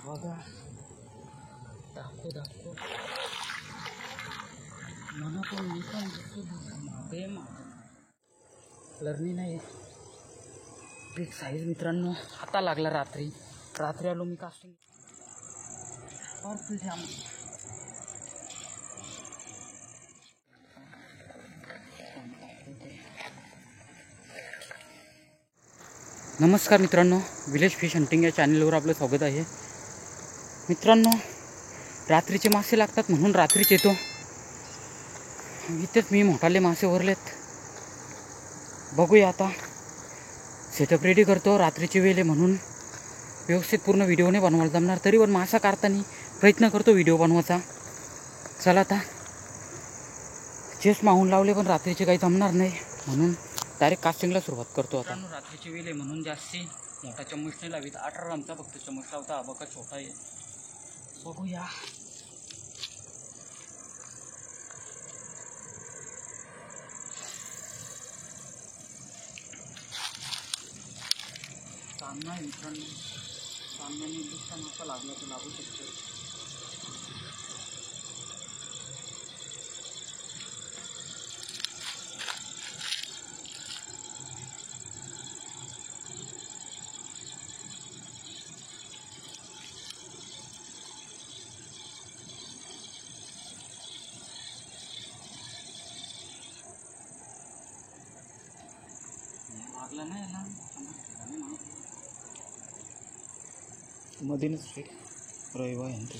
बघा दाखव मला पण मी पण मागे लर्निंग नाही बिग साईज मित्रांनो. आता लागला रात्री आलो मी कास्टिंग और तुझ्या नमस्कार मित्रांनो, विलेज फिश हंटिंग या चॅनलवर आपलं स्वागत आहे. मित्रांनो, रात्रीचे मासे लागतात म्हणून रात्रीच येतो. इथेच मी मोठाले मासे भरलेत. बघूया आता सेटअप रेडी करतो. रात्रीची वेळ आहे म्हणून व्यवस्थित पूर्ण व्हिडिओ नाही बनवायला जमणार, तरी पण मासा काढताना प्रयत्न करतो व्हिडिओ बनवायचा. चला आता चेस माहून लावले पण रात्रीचे काही जमणार नाही म्हणून डायरेक्ट कास्टिंगला सुरुवात करतो. आता रात्रीची वेळ आहे म्हणून जास्ती मोठा चम्मच नाही लावित. 18 ग्रामचा फक्त चम्मच लावता. हा बघा छोटा आहे. बघूया सामना आहे मित्रांनो. सामन्याने दुसरा मासा लागला तर लागू शकतो. लागला नाही ना मधीनच रविवार यांत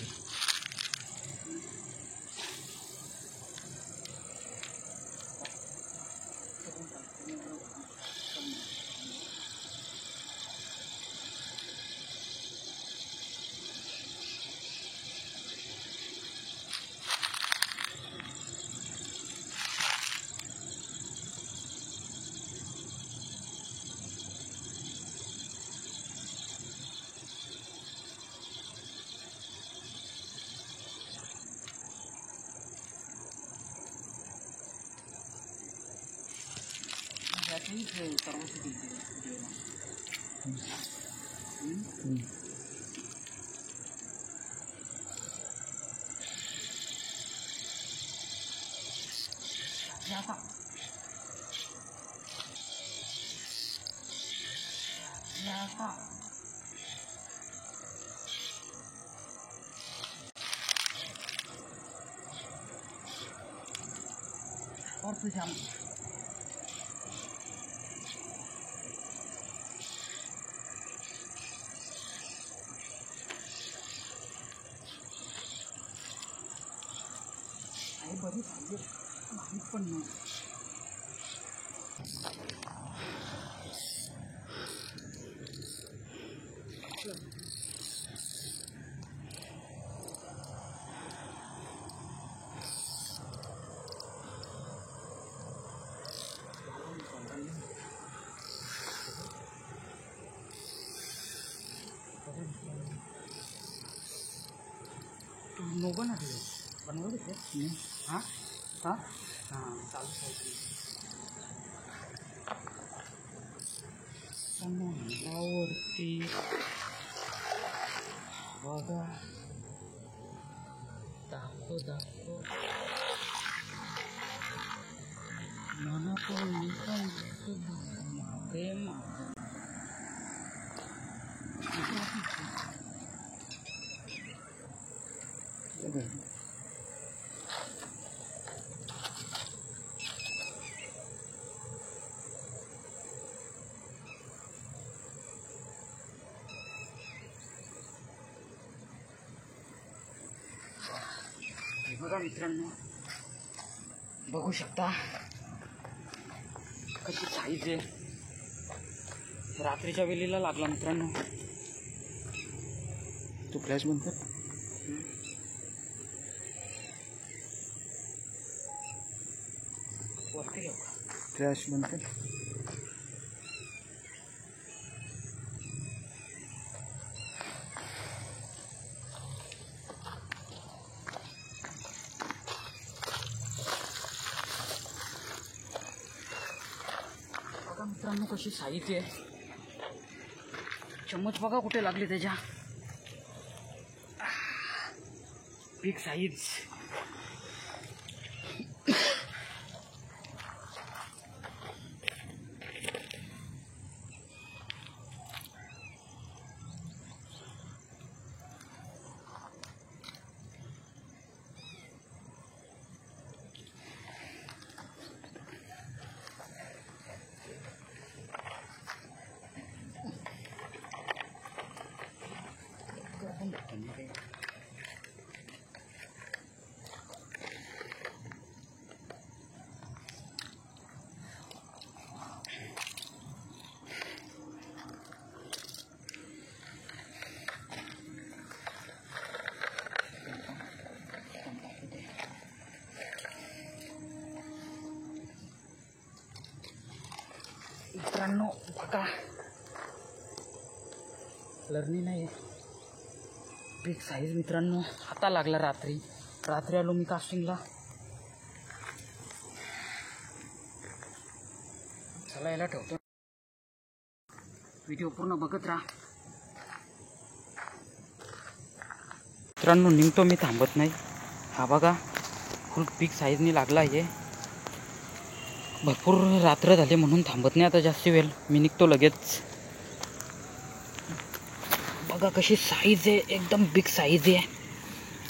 और तुझ्या बरी झाली माहीत पण नाही. तू बनवलं ते हां हां हां चालू समुद्रावरती बघा दाखव मला पण मी पण मागे बघा मित्रांनो, बघू शकता कशी साईज आहे. रात्रीच्या वेळेला लागला मित्रांनो. तू फ्लॅश बंद कर. वरती घेऊ का फ्लॅश बंद कर. मित्रांनो कशी साईज आहे. चम्मच बघा कुठे लागली त्याच्या. Big size. मित्रांनो बघा, लर्निंग नाही, बिग साईज मित्रांनो. आता लागला रात्री आलो मी कास्टिंगला. चला याला ठेवतो, व्हिडिओ पूर्ण बघत राहा. मित्रांनो निघतो मी, थांबत नाही. हा बघा फुल बिग साईजनी लागला आहे. भरपूर रात्र झाले म्हणून थांबत नाही आता जास्त वेळ, मी निघतो लगेच. बघा कशी साईज आहे, एकदम बिग साईज आहे.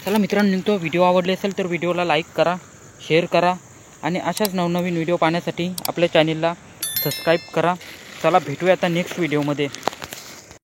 चला मित्रांनो निघतो. व्हिडिओ आवडले असेल तर व्हिडिओला लाईक करा, शेअर करा आणि अशाच नवनवीन व्हिडिओ पाहण्यासाठी आपल्या चॅनलला सबस्क्राईब करा. चला भेटूया आता नेक्स्ट व्हिडिओमध्ये.